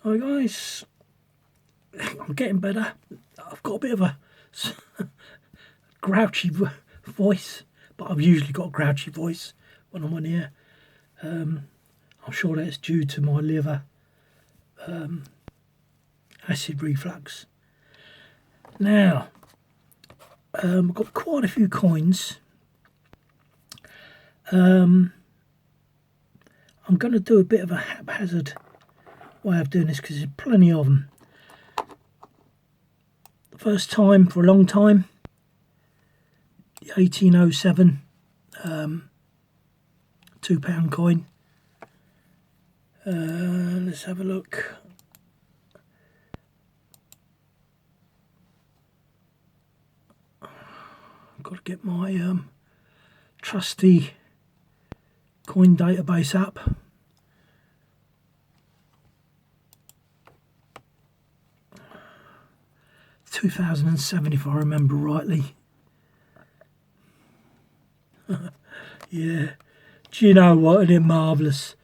Hi guys, I'm getting better. I've got a bit of a grouchy voice, but I've usually got a grouchy voice when I'm on here. I'm sure that's due to my liver acid reflux. Now, I've got quite a few coins. I'm going to do a bit of a haphazard way of doing this because there's plenty of them. First time for a long time, the 1807 £2 coin. Let's have a look. I've got to get my trusty coin database up. (2007) if I remember rightly. Yeah, do you know what? Isn't it marvellous?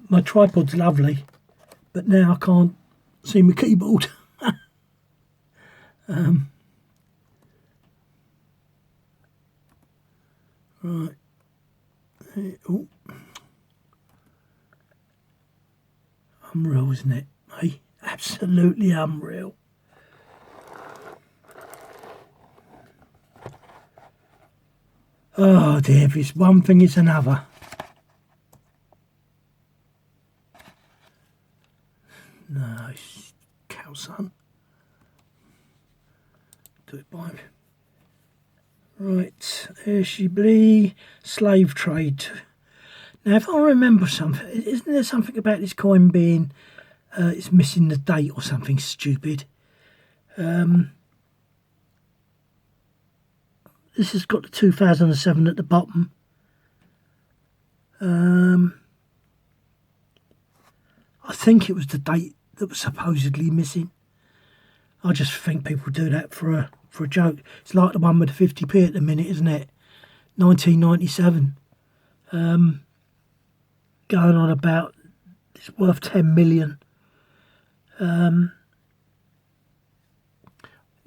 My tripod's lovely, but now I can't see my keyboard. Right. Oh. Unreal, isn't it? Hey, absolutely unreal. Oh dear, if it's one thing, it's another. No, it's cow son. Do it by me. Right, there she be. Slave trade. Now, if I remember something, isn't there something about this coin being it's missing the date or something stupid? This has got the 2007 at the bottom. I think it was the date that was supposedly missing. I just think people do that for a joke. It's like the one with the 50p at the minute, isn't it? 1997. Going on about it's worth 10 million.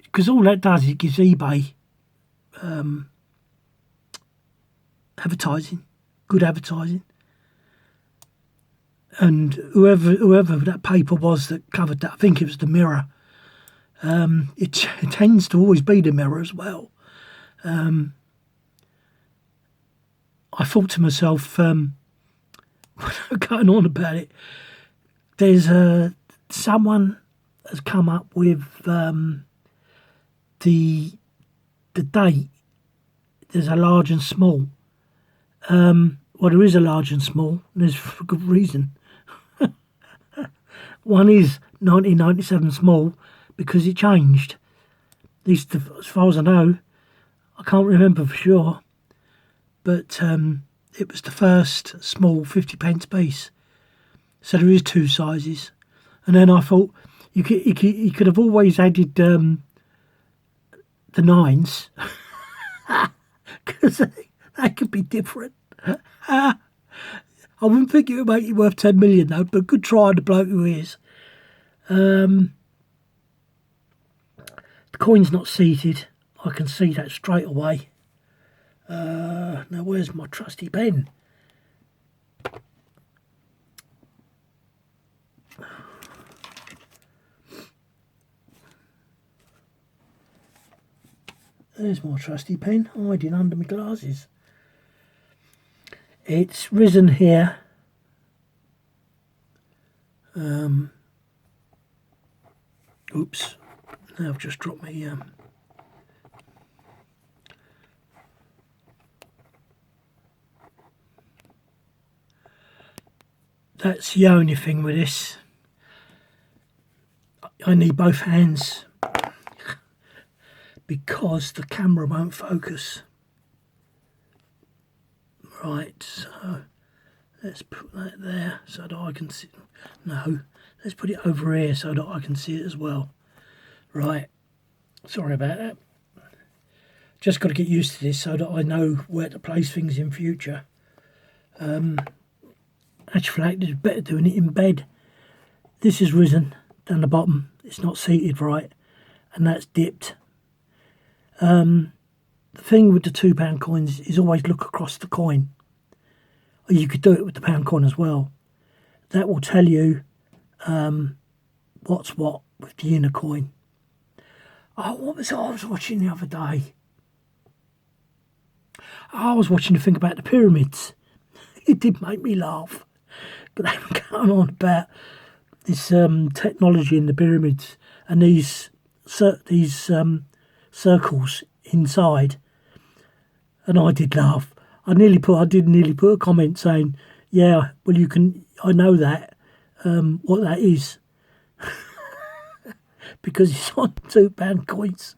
Because all that does is it gives eBay advertising, good advertising. And whoever that paper was that covered that, I think it was the Mirror. It tends to always be the Mirror as well. I thought to myself, when I'm going on about it, there's someone has come up with the date. There's a large and small. Well, there is a large and small. And there's for good reason. One is 1997 small because it changed. At least as far as I know, I can't remember for sure. But it was the first small 50p piece. So there is two sizes. And then I thought you could have always added the nines because they could be different. I wouldn't think it would make it worth 10 million though, but good try on the bloke who is. The coin's not seated. I can see that straight away. Now where's my trusty pen? There's my trusty pen hiding under my glasses. It's risen here. Oops. Now I've just dropped my that's the only thing with this. I need both hands because the camera won't focus. Right, so let's put that there so that I can see. No, let's put it over here so that I can see it as well. Right, sorry about that. Just got to get used to this so that I know where to place things in future. Actually, it's better doing it in bed. this is risen down the bottom. It's not seated right, and that's dipped. The thing with the £2 coins is always look across the coin. Or you could do it with the pound coin as well. That will tell you what's what with the inner coin. Oh, what was I was watching the other day? I was watching the thing about the pyramids. It did make me laugh. But they were going on about this technology in the pyramids and these circles inside. And I did laugh. I did nearly put a comment saying, yeah, well, I know that, what that is. Because it's on £2 coins,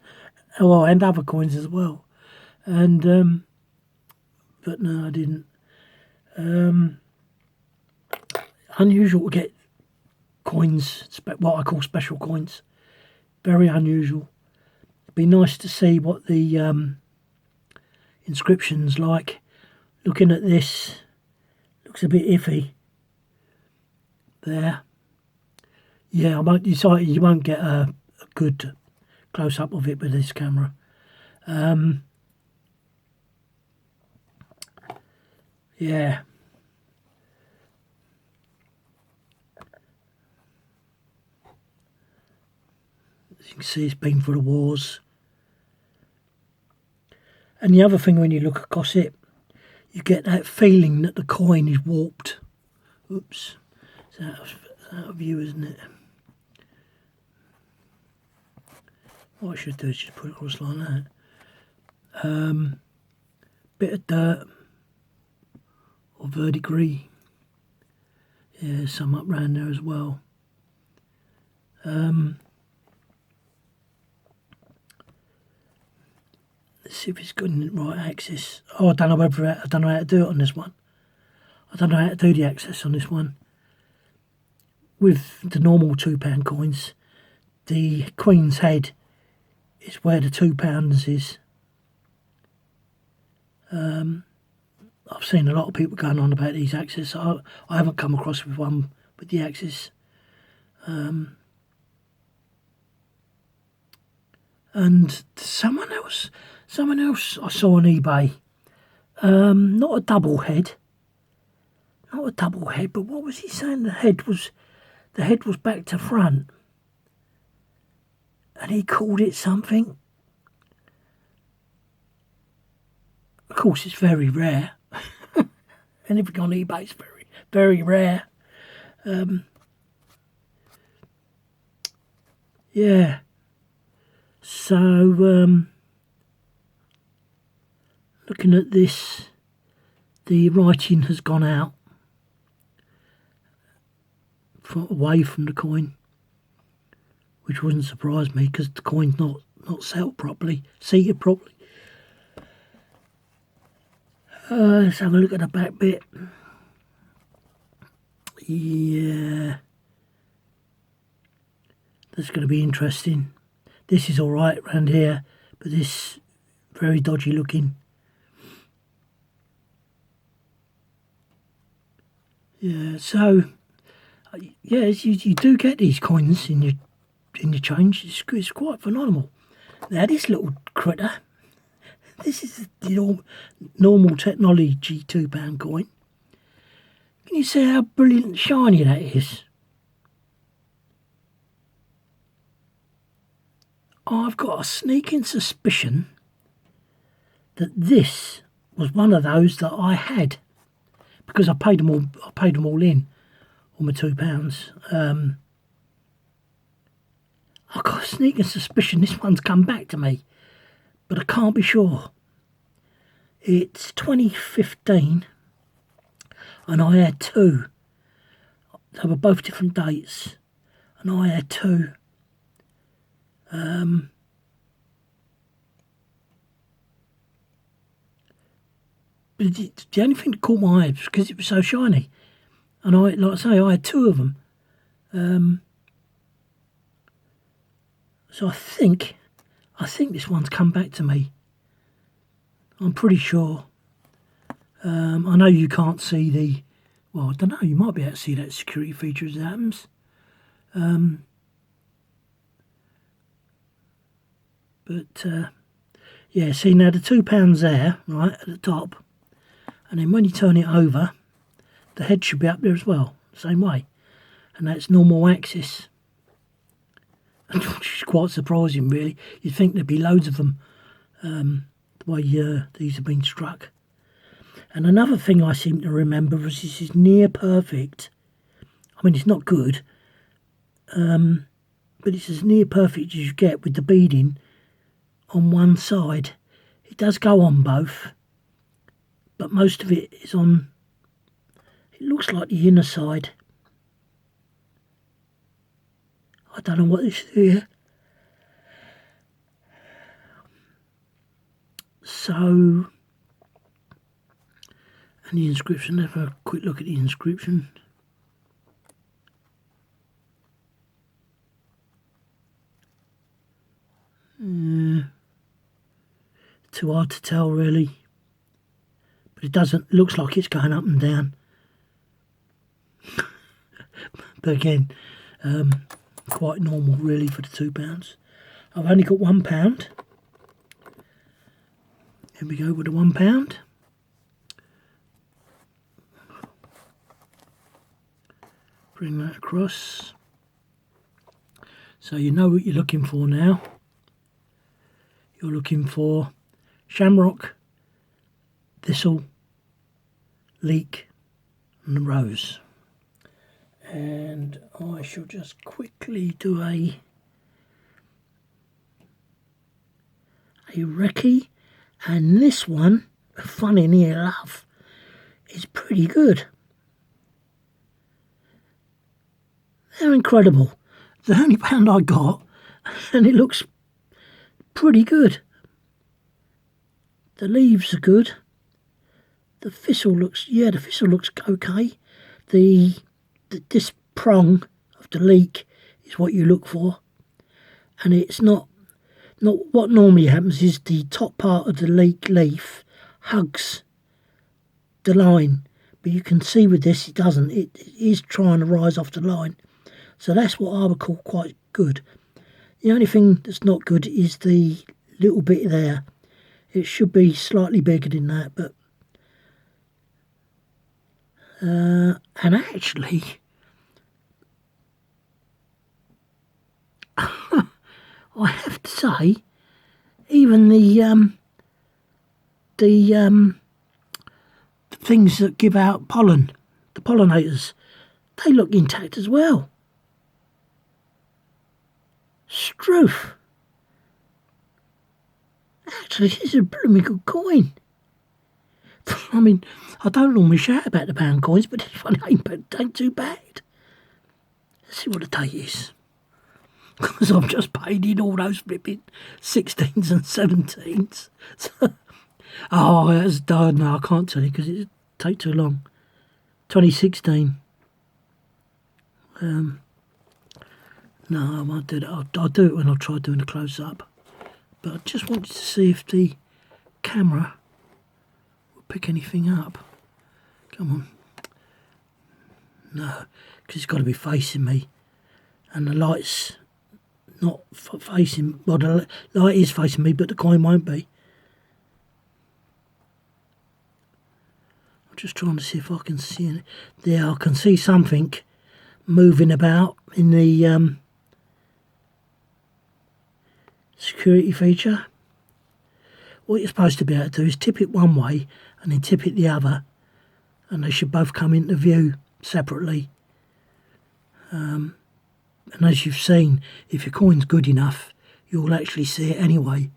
and other coins as well. And, but no, I didn't. Unusual to get coins, what I call special coins. Very unusual. It'd be nice to see what the inscription's like. Looking at this, looks a bit iffy. There. Yeah, you won't get a good close-up of it with this camera. Yeah. As you can see, it's been for the wars. And the other thing, when you look across it, you get that feeling that the coin is warped. Oops. It's out of view, isn't it? What I should do is just put it across like that. Bit of dirt or verdigris. Yeah, some up round there as well. Let's see if it's got in the right axis. Oh, I don't know how to do it on this one. I don't know how to do the axis on this one. With the normal £2 coins, the Queen's head is where the £2 is. I've seen a lot of people going on about these axes. I haven't come across with one with the axis. And someone else I saw on eBay. Not a double head, but what was he saying? The head was back to front, and he called it something. Of course, it's very rare. Anything on eBay is very, very rare. Yeah. So, looking at this, the writing has gone out away from the coin, which wouldn't surprise me because the coin's not seated properly. Let's have a look at the back bit. Yeah, that's going to be interesting. This is all right around here, but this very dodgy looking. Yeah, so yeah, you do get these coins in your change. It's quite phenomenal. Now this little critter, this is the normal technology £2 coin. Can you see how brilliant and shiny that is? I've got a sneaking suspicion that this was one of those that I had, because I paid them all in, all my £2. I've got a sneaking suspicion this one's come back to me, but I can't be sure. It's 2015, and I had two. They were both different dates, and I had two. But the only thing that caught my eye was because it was so shiny, and I had two of them. So I think this one's come back to me. I'm pretty sure. I know you can't see well, I don't know, you might be able to see that security feature as it happens. Yeah, see now the £2 there, right, at the top, and then when you turn it over, the head should be up there as well, same way, and that's normal axis. Which is quite surprising, really. You'd think there'd be loads of them, the way these have been struck. And another thing I seem to remember was this is near perfect. I mean, it's not good, but it's as near perfect as you get with the beading on one side. It does go on both, but most of it is on, it looks like the inner side. I don't know what this is here. So, and the inscription, let's have a quick look at the inscription. Too hard to tell, really. But it doesn't, looks like it's going up and down. But again, quite normal, really, for the £2. I've only got £1. Here we go with the £1. Bring that across. So you know what you're looking for now. You're looking for shamrock, thistle, leek and the rose. And I shall just quickly do a recce, and this one, funny enough, is pretty good. They're incredible. The only pound I got, and it looks pretty good. The leaves are good. The thistle looks, yeah, the thistle looks okay. This prong of the leek is what you look for, and it's not what normally happens is the top part of the leek leaf hugs the line, but you can see with this it doesn't. It is trying to rise off the line, so that's what I would call quite good. The only thing that's not good is the little bit there. It should be slightly bigger than that, but and actually I have to say, even the things that give out pollen, the pollinators, they look intact as well. Struth. Actually, this is a blooming good coin. I mean, I don't normally shout about the pound coins, but this one ain't too bad. Let's see what the date is. Because I've just paid in all those flipping 16s and 17s. So, oh, that's done. No, I can't tell you because it take too long. 2016. No, I won't do that. I'll do it when I try doing a close-up. But I just wanted to see if the camera will pick anything up. Come on. No, because it's got to be facing me. And the light's not facing, well, the light is facing me, but the coin won't be. I'm just trying to see if I can see it. There, I can see something moving about in the security feature. What you're supposed to be able to do is tip it one way and then tip it the other, and they should both come into view separately. And as you've seen, if your coin's good enough, you'll actually see it anyway.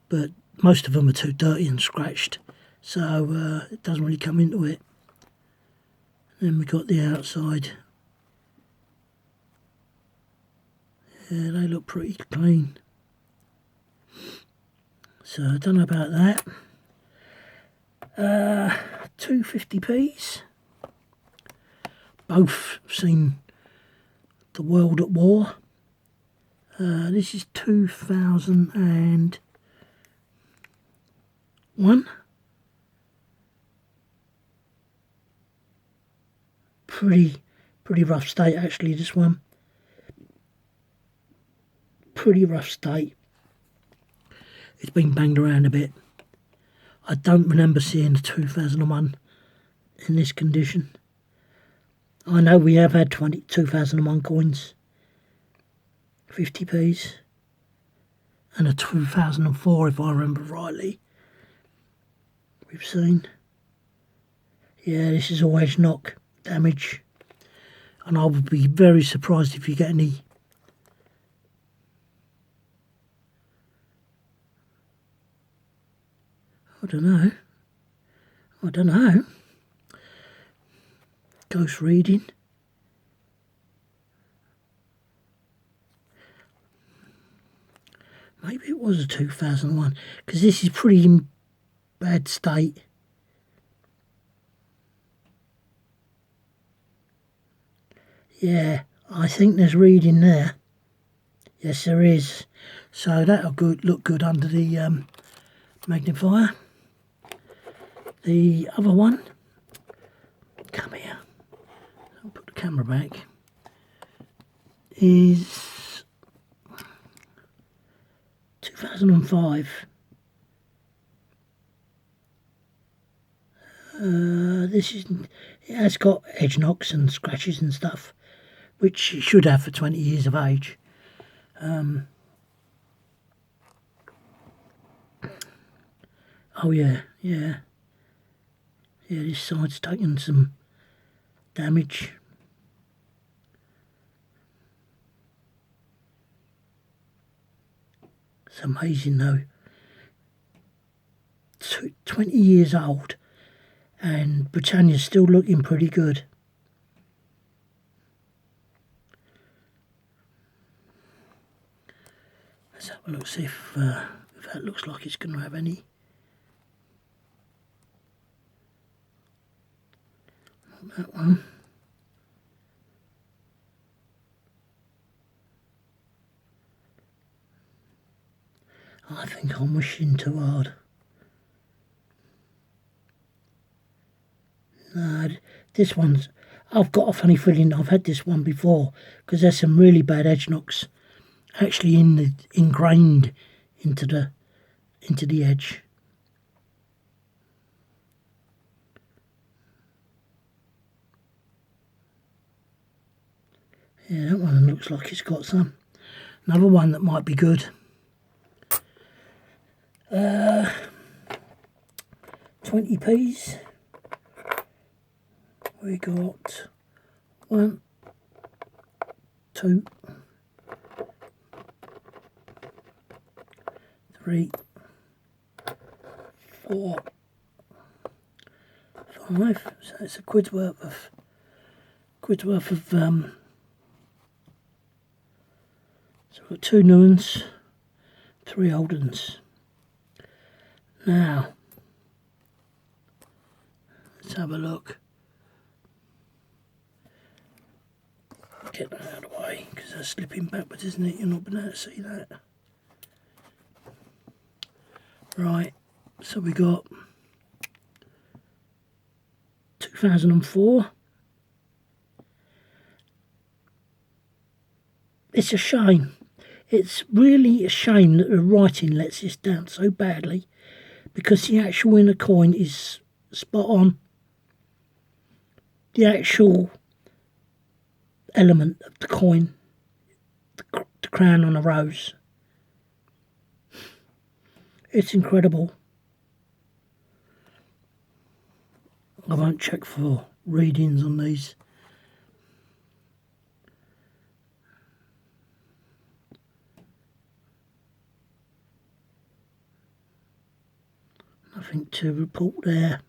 But most of them are too dirty and scratched, so it doesn't really come into it. Then we've got the outside. Yeah, they look pretty clean. So I don't know about that. 250p's. Both seen the world at war. This is 2001. Pretty rough state actually, this one. pretty rough state. It's been banged around a bit. I don't remember seeing the 2001 in this condition. I know we have had 2001 coins, 50p's, and a 2004 if I remember rightly. We've seen. Yeah, this is always knock damage, and I would be very surprised if you get any. I don't know. Ghost reading. Maybe it was a 2001, because this is pretty in bad state. Yeah, I think there's reading there. Yes, there is. So that'll look good under the magnifier. The other one, come here, I'll put the camera back, is 2005. It has got edge knocks and scratches and stuff, which it should have for 20 years of age. Oh yeah, this side's taken some damage. It's amazing though. 20 years old, and Britannia's still looking pretty good. Let's have a look, see if that looks like it's going to have any. Not that one. I think I'm wishing too hard. No, this one's... I've got a funny feeling I've had this one before, because there's some really bad edge knocks actually ingrained into the edge. Yeah, that one looks like it's got some. Another one that might be good. 20p's. We got 1, 2, 3, 4, 5. So it's a quid's worth of so we've got 2 new ones, 3 old ones. Now let's have a look. Get that out of the way, because that's slipping backwards, isn't it? You're not being able to see that. Right, so we got 2004. It's a shame. It's really a shame that the writing lets this down so badly, because the actual inner coin is spot on. The actual element of the coin, the crown on a rose. It's incredible. I won't check for readings on these. Nothing to report there.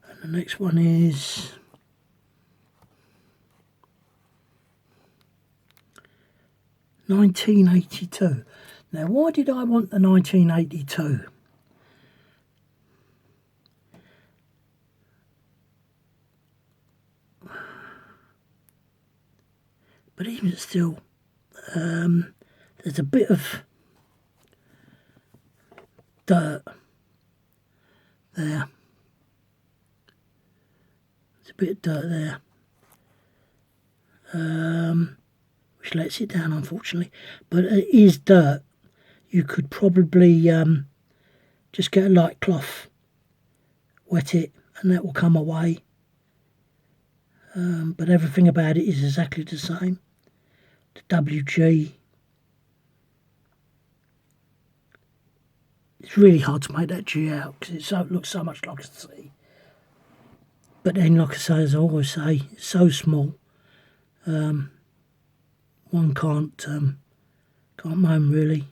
And the next one is 1982. Now, why did I want the 1982? But even still, there's a bit of dirt there. bit of dirt there, which lets it down, unfortunately. But it is dirt. You could probably just get a light cloth, wet it, and that will come away. But everything about it is exactly the same. The WG. It's really hard to make that G out because it looks so much like a C. But then, like I say, as I always say, it's so small. One can't moan really.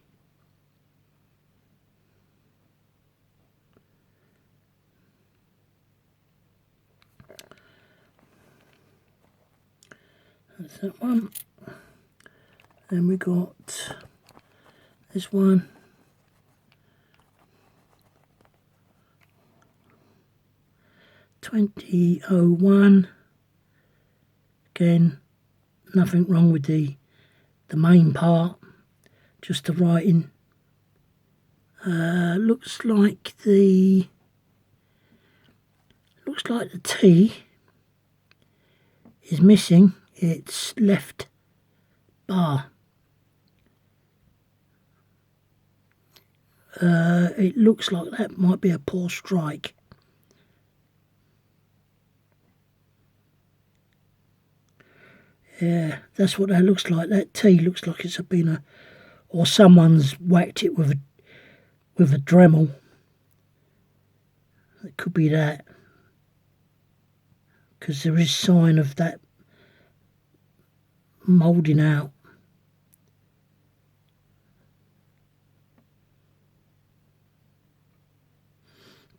That's that one. Then we got this one. $20.01. Again, nothing wrong with the main part, just the writing. Looks like the T is missing its left bar. It looks like that might be a poor strike. Yeah, that's what that looks like. That T looks like it's been or someone's whacked it with a Dremel. It could be that, because there is sign of that moulding out.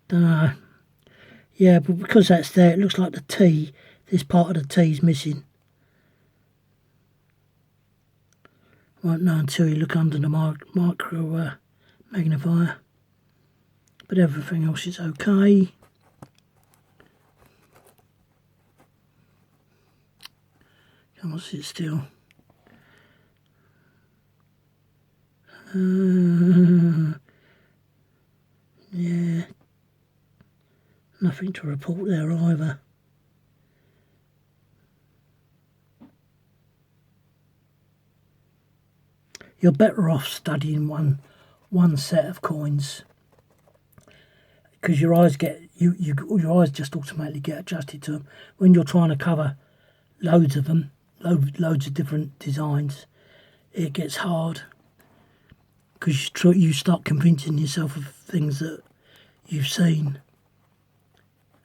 Don't know. Yeah, but because that's there, it looks like the T, this part of the T is missing. Won't know until you look under the micro magnifier. But everything else is okay. Come on, sit still. Yeah, nothing to report there either. You're better off studying one set of coins, because your eyes your eyes just automatically get adjusted to them when you're trying to cover loads of them, loads of different designs. It gets hard because you start convincing yourself of things that you've seen,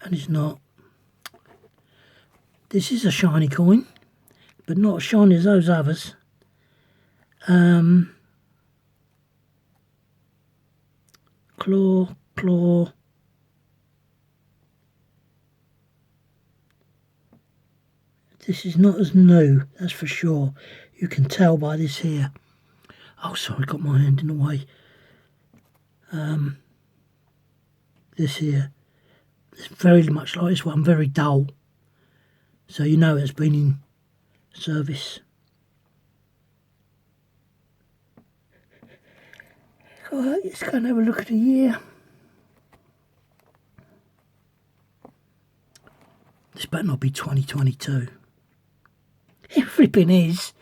and it's not. This is a shiny coin, but not as shiny as those others. Claw. This is not as new, that's for sure. You can tell by this here. Oh, sorry, got my hand in the way. This here, it's very much like this one, very dull. So you know it's been in service. Alright, let's go and have a look at the year. This better not be 2022. It flipping is.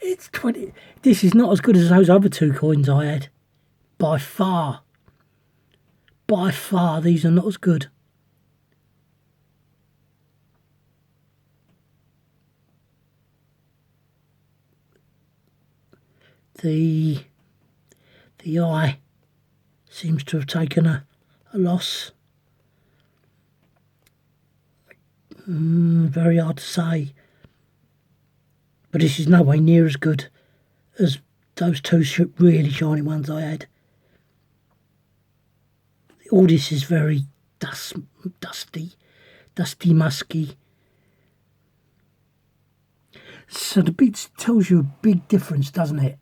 It's 20. This is not as good as those other two coins I had. By far. By far, these are not as good. The eye seems to have taken a loss. Very hard to say. But this is no way near as good as those two really shiny ones I had. All this is very dusty, musky. So the beats tells you a big difference, doesn't it?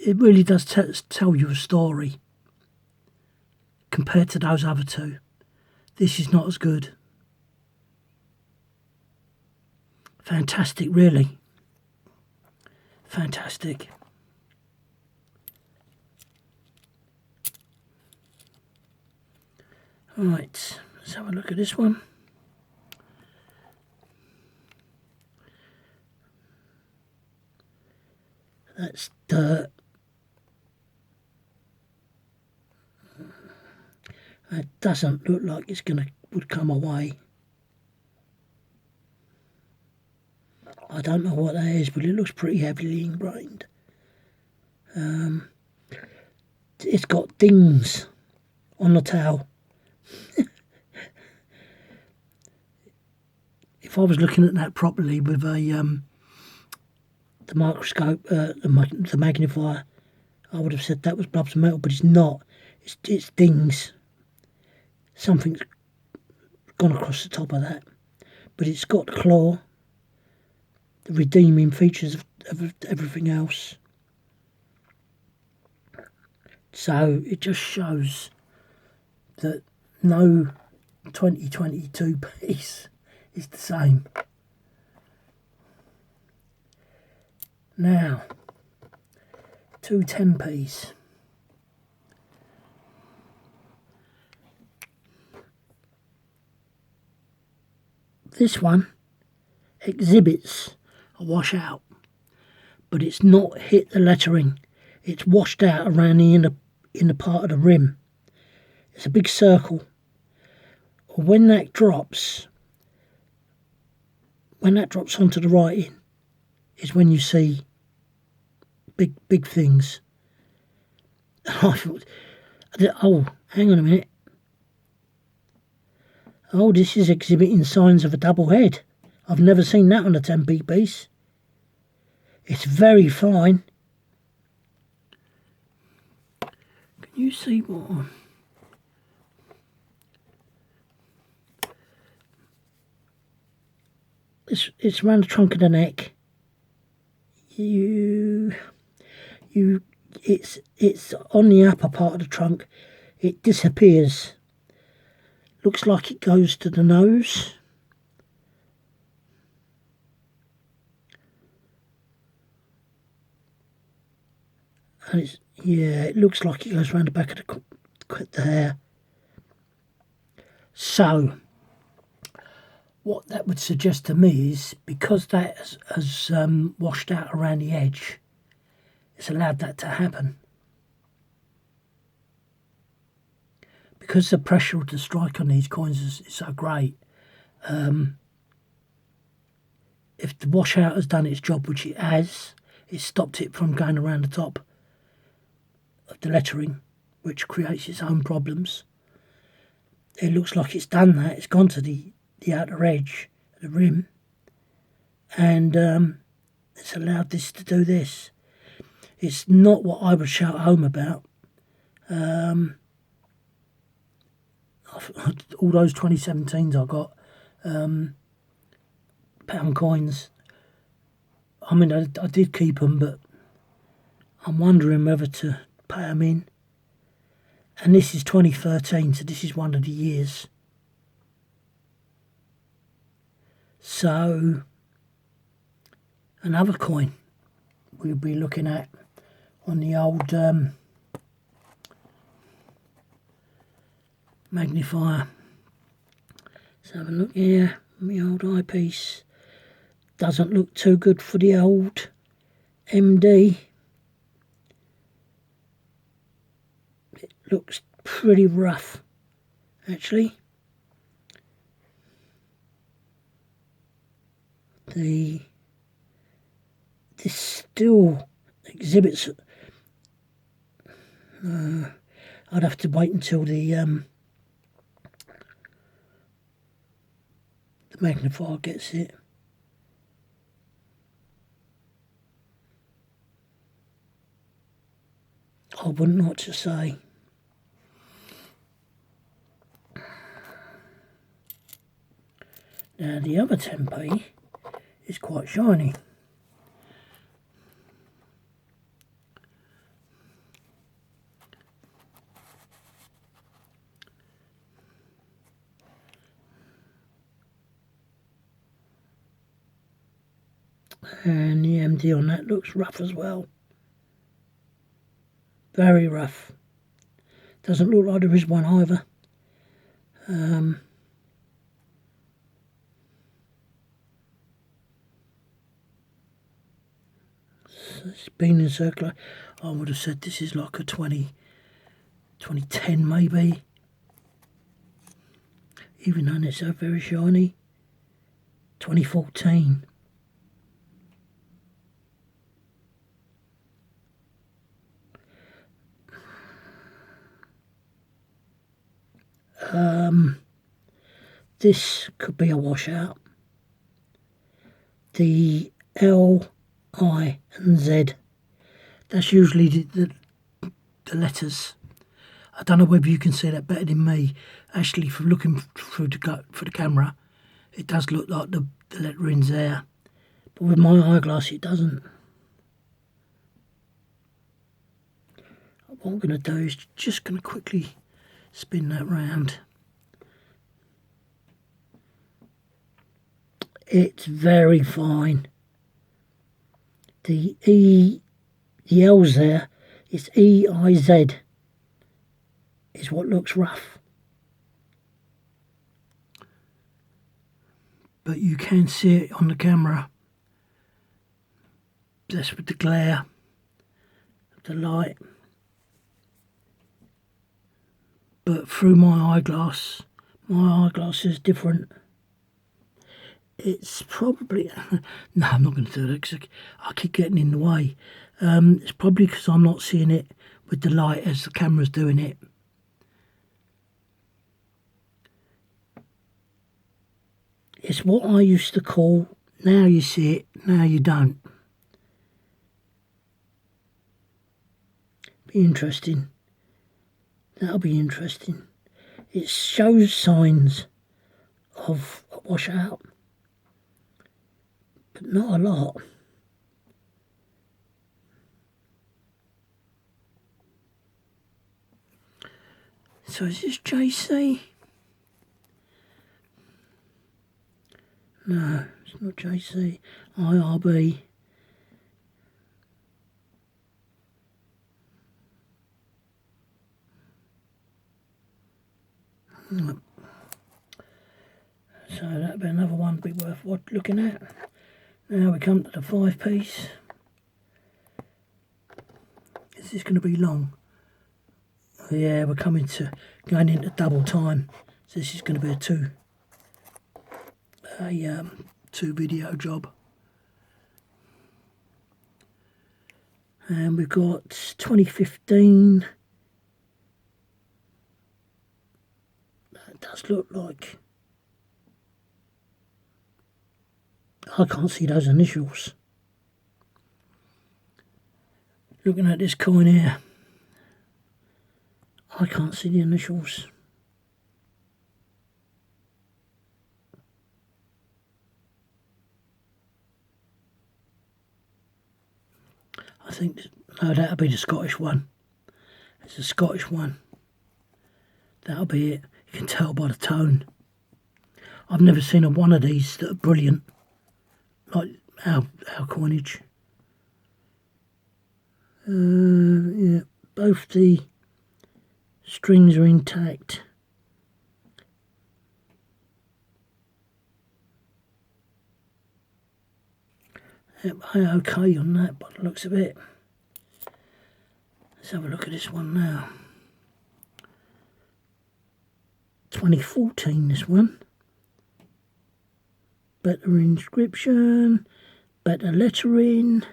It really does tell you a story compared to those other two. This is not as good. Fantastic, really. Fantastic. Right, let's have a look at this one. That's dirt. It doesn't look like it's would come away. I don't know what that is, but it looks pretty heavily ingrained. It's got dings on the towel. If I was looking at that properly with the microscope, the magnifier, I would have said that was blobs of metal, but it's not. It's dings. Something's gone across the top of that, but it's got the claw, the redeeming features of everything else. So it just shows that no 2022 piece is the same. Now, 2 10p's. This one exhibits a washout, but it's not hit the lettering. It's washed out around the inner part of the rim. It's a big circle. When that drops onto the writing, is when you see big things. I thought, oh, hang on a minute. Oh, this is exhibiting signs of a double head. I've never seen that on a 10p piece. It's very fine. Can you see what? It's around the trunk of the neck. It's on the upper part of the trunk. It disappears. Looks like it goes to the nose. And it looks like it goes around the back of the hair. So, what that would suggest to me is because that has washed out around the edge, it's allowed that to happen. Because the pressure of the strike on these coins is so great, if the washout has done its job, which it has, it stopped it from going around the top of the lettering, which creates its own problems. It looks like it's done that. It's gone to the outer edge, the rim, and it's allowed this to do this. It's not what I would shout home about. All those 2017s I got, pound coins. I mean, I did keep them, but I'm wondering whether to pay them in. And this is 2013, so this is one of the years. So, another coin we'll be looking at on the old magnifier. Let's have a look here. My old eyepiece doesn't look too good for the old MD. It looks pretty rough, actually. This still exhibits. I'd have to wait until the magnifier gets it. I wouldn't know what to say. Now the other 10p is quite shiny. And the MD on that looks rough as well. Very rough. Doesn't look like there is one either. It's been in circular. I would have said this is like a 2010 maybe. Even though it's so very shiny. 2014. This could be a washout. The L, I and Z, that's usually the letters. I don't know whether you can see that better than me. Actually, from looking through the camera, it does look like the lettering's there. But with my eyeglass, it doesn't. What I'm going to do is just going to quickly spin that round. It's very fine. The L's there, it's E-I-Z, is what looks rough. But you can see it on the camera. That's with the glare of the light. But through my eyeglass is different. It's probably... No, I'm not going to do that because I keep getting in the way. It's probably because I'm not seeing it with the light as the camera's doing it. It's what I used to call, now you see it, now you don't. Be interesting. That'll be interesting. It shows signs of a washout, but not a lot. So is this JC? No, it's not JC. IRB. So that'd be another one be worth looking at. Now we come to the 5-piece. Is this going to be long? Oh yeah, we're going into double time. So this is going to be a two video job. And we've got 2015. That does look like... I can't see those initials. Looking at this coin here, I can't see the initials. I think, no, that'll be the Scottish one. It's a Scottish one. That'll be it. You can tell by the tone. I've never seen one of these that are brilliant, like our coinage. Yeah, both the strings are intact. Okay on that by the looks of it. Let's have a look at this one now. 2014 this one. Better inscription, better lettering.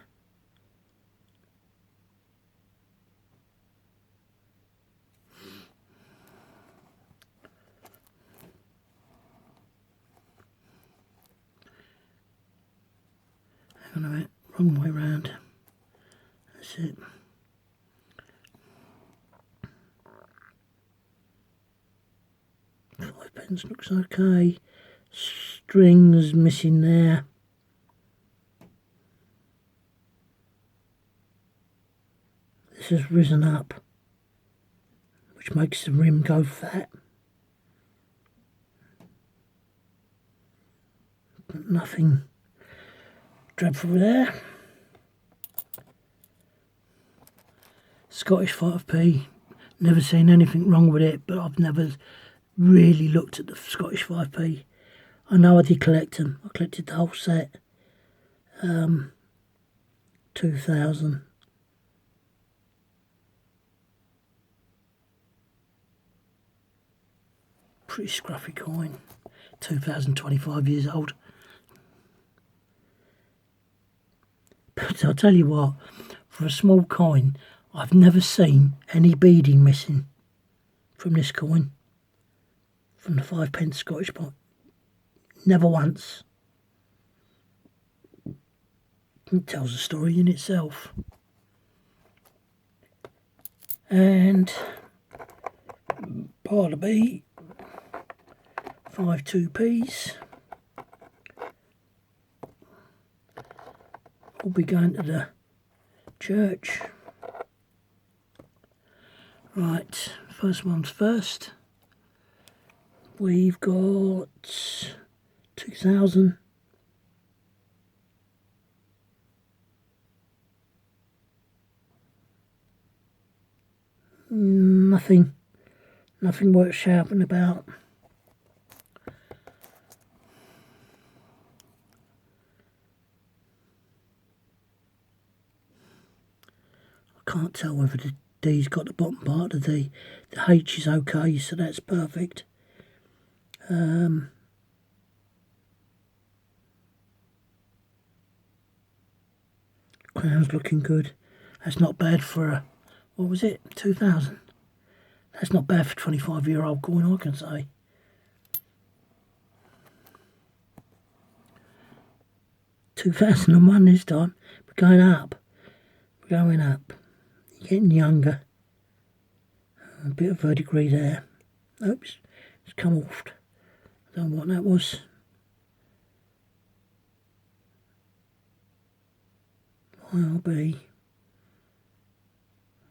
Hang on a minute, wrong way round. That's it. Pence looks okay. Strings missing there. This has risen up, which makes the rim go fat. But nothing dreadful there. Scottish 5p. Never seen anything wrong with it, but I've never really looked at the Scottish 5p. I know I did collect them. I collected the whole set. 2000. Pretty scruffy coin. 2025 years old. But I'll tell you what, for a small coin, I've never seen any beading missing from this coin. From the 5p Scottish pot. Never once. It tells a story in itself. And part of B, 5 2p's. We'll be going to the church. Right, first one's first. We've got 2000. Nothing worth shouting about. I can't tell whether the D's got the bottom part of the D. The H is okay, so that's perfect. Crown's looking good. That's not bad for a, what was it, 2000? That's not bad for a 25-year-old coin, I can say. $2001 this time. We're going up. We're going up. You're getting younger. A bit of verdigris there. Oops, it's come off. I don't know what that was. YRB.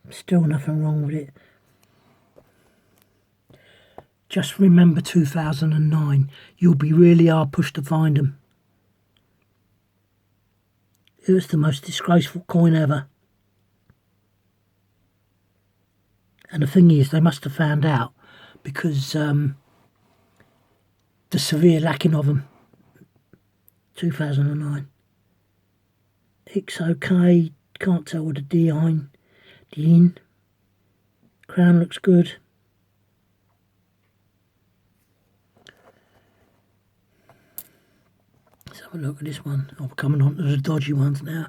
Still nothing wrong with it. Just remember 2009. You'll be really hard pushed to find them. It was the most disgraceful coin ever. And the thing is, they must have found out because the severe lacking of them. 2009. It's okay. Can't tell with the in. Crown looks good. Let's have a look at this one. Oh, we're coming on to the dodgy ones now.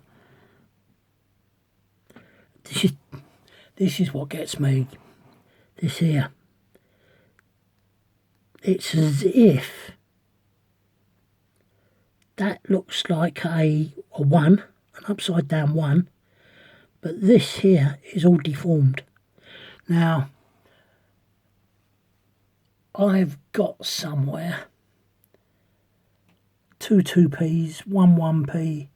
This is what gets me. This here. It's as if that looks like a 1, an upside down 1, but this here is all deformed. Now, I've got somewhere 2 2p's, 1 1p,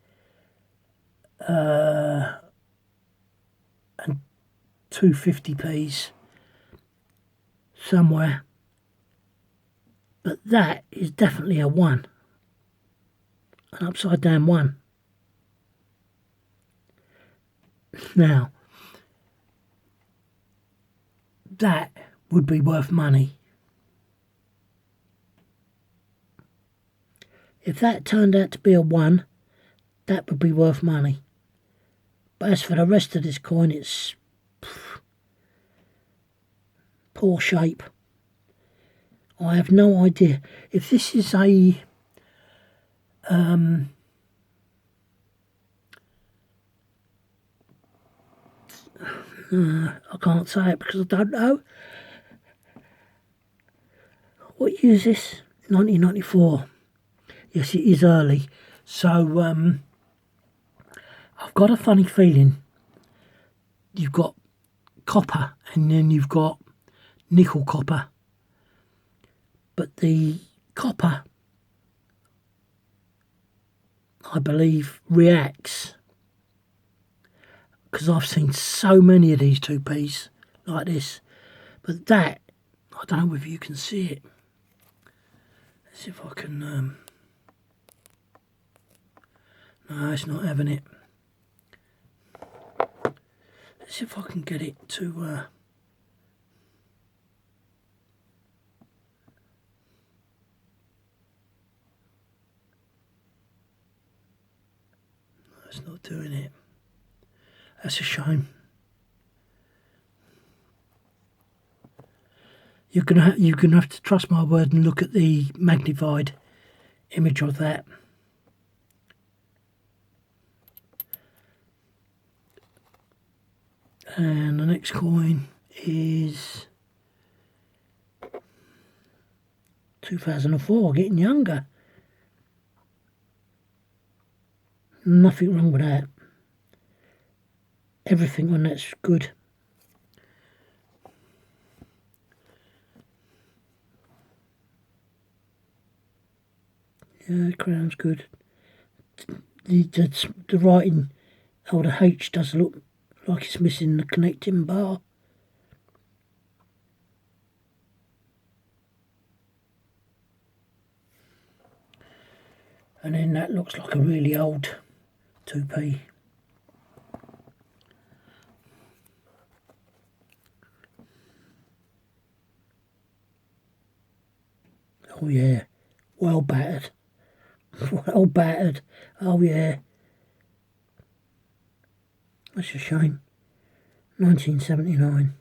and 2 50p's somewhere, but that is definitely a 1, an upside down 1. Now, that would be worth money. If that turned out to be a 1, that would be worth money. But as for the rest of this coin, it's poor shape. I have no idea. If this is a I can't say it because I don't know. What year is this? 1994. Yes, it is early. So, I've got a funny feeling. You've got copper and then you've got nickel copper. But the copper, I believe, reacts. Because I've seen so many of these 2p's like this. But that, I don't know if you can see it. Let's see if I can... No, it's not having it. Let's see if I can get it to... That's not doing it. That's a shame. You're gonna have to trust my word and look at the magnified image of that. And the next coin is 2004, getting younger. Nothing wrong with that. Everything on that's good. Yeah, the crown's good. The writing, oh, the H does look like it's missing the connecting bar. And then that looks like a really old 2p. Oh yeah, well battered. Well battered. Oh yeah. That's a shame. 1979.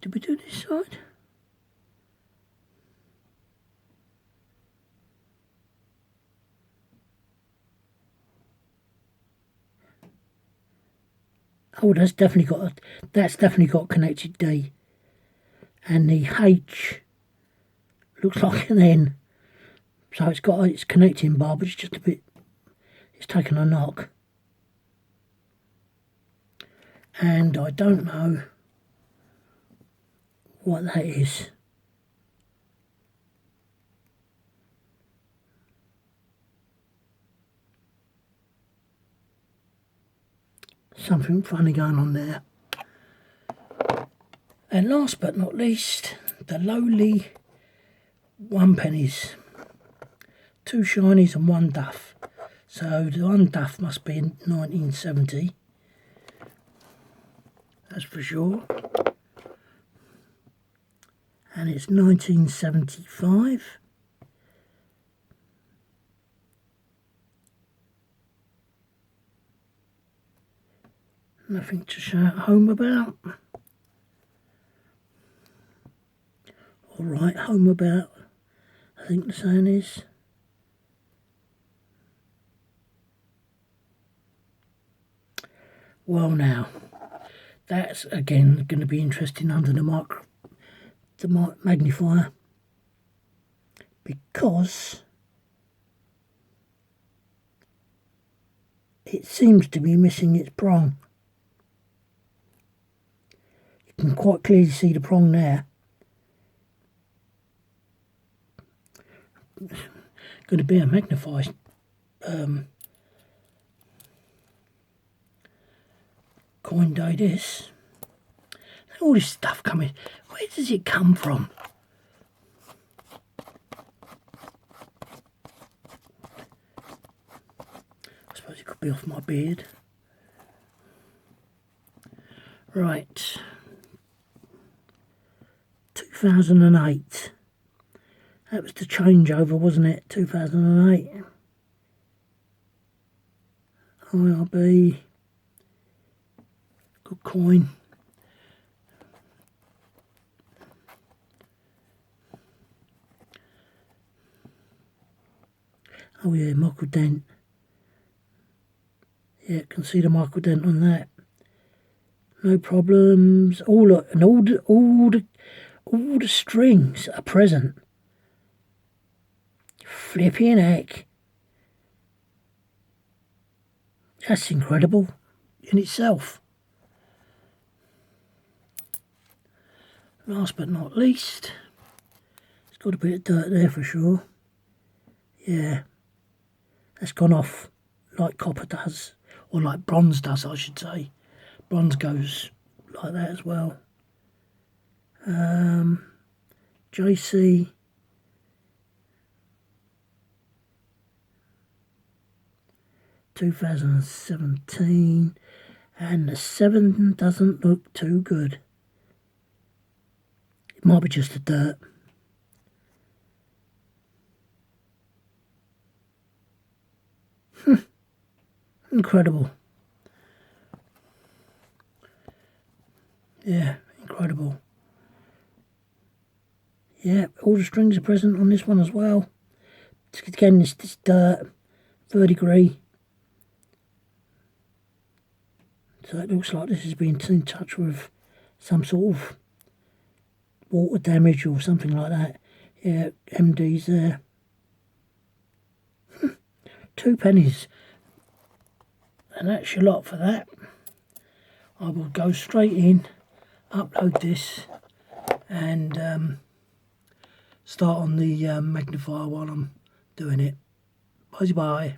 Did we do this side? Oh, that's definitely got connected D, and the H looks like an N. So it's got its connecting bar, but it's just a bit. It's taken a knock, and I don't know what that is. Something funny going on there. And last but not least, the lowly 1p. 2 shinies and 1 duff. So the 1 duff must be in 1970. That's for sure. And it's 1975. Nothing to shout home about. All right, home about, I think the saying is. Well now, that's again going to be interesting under the magnifier, because it seems to be missing its prong. You can quite clearly see the prong there. Going to be a magnified coin day this. All this stuff coming, where does it come from? I suppose it could be off my beard. Right, 2008. That was the changeover, wasn't it? 2008. IRB. Good coin. Oh yeah, Michael Dent. Yeah, can see the Michael Dent on that. No problems. All the strings are present. Flipping heck. That's incredible in itself. Last but not least, it's got a bit of dirt there for sure. Yeah, that's gone off like copper does, or like bronze does, I should say. Bronze goes like that as well. JC. 2017, and the 7 doesn't look too good. It might be just the dirt. Incredible. Yeah, incredible. Yeah, all the strings are present on this one as well. Again, this dirt, verdigris. So it looks like this has been in touch with some sort of water damage or something like that. Yeah, MD's there. 2 pennies. And that's your lot for that. I will go straight in, upload this, and start on the magnifier while I'm doing it. Bye bye.